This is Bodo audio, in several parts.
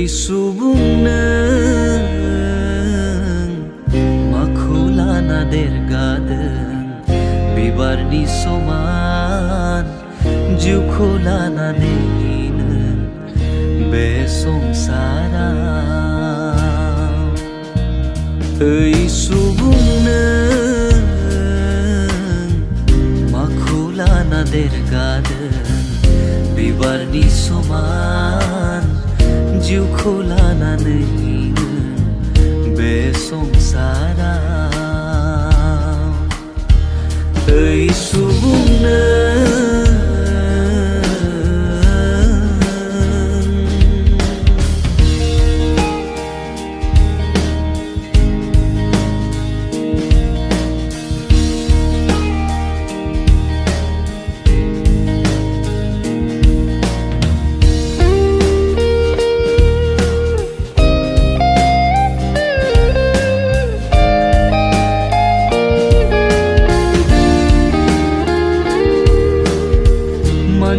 subung nang maku lana dergadeng bibarni soman juku lana neinen be songsara subung nang maku lana dergadeng bibarni soman juku lana neinen be songsara subung nang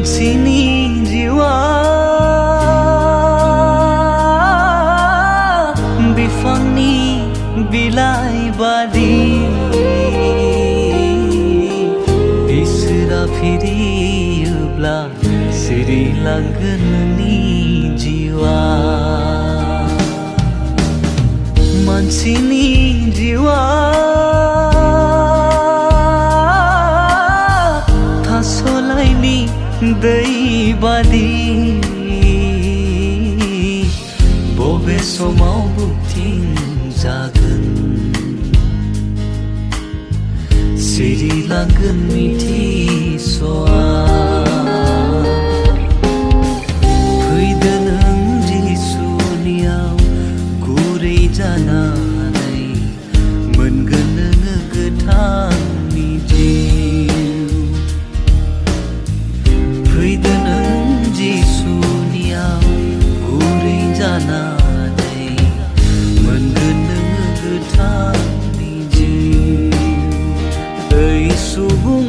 sini jiwa bifangni bilai badi isra firiyubla siri langgeni jiwa mansini jiwa thasolaini dei badi bobe somau buktin jagan siri langgeng miti soa fwrbuni jisuniau gurei janai moनगोन नोङो गोथां subung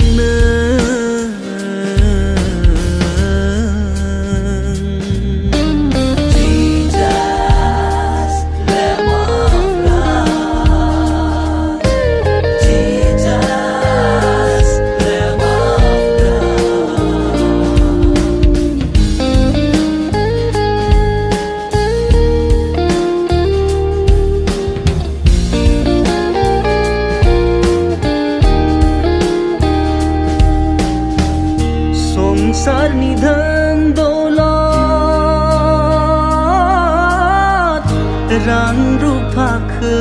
संसारनि धन दौलत रां रुफाखौ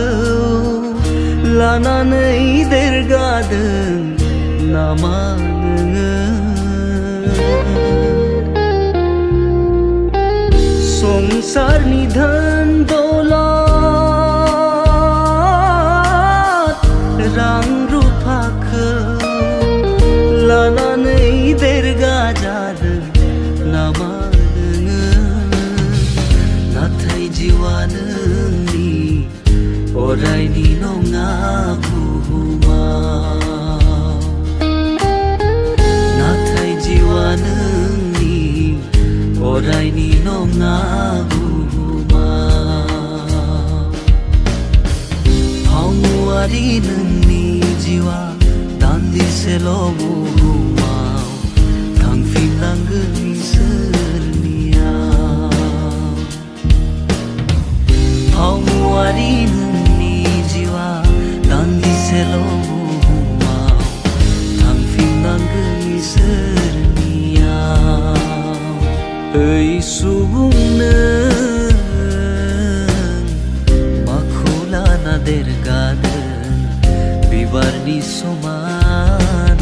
लानानै देरगादों नामा नोङो संसारनि धन दौलत रां रुफाखौ लानानै देरगा जादों नामा नोङो नाथाय जिउआ नोंनि अरायनि नङा बुहुमाव नाथाय जिउआ नोंनि अरायनि नङा बुहुमाव फावमुवारि नोंनि जिउआ दान्दिसेल' बुहुमाव थांफिननांगोन इसोरनियाव फावमुवारि नोंनि जिउआ दान्दिसेल' बुहुमाव थांफिननांगोन इसोरनियाव subung nang maku lana dergadeng bibarni soman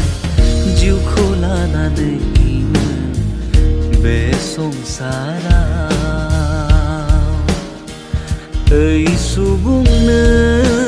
juku lana neinen be songsara subung nang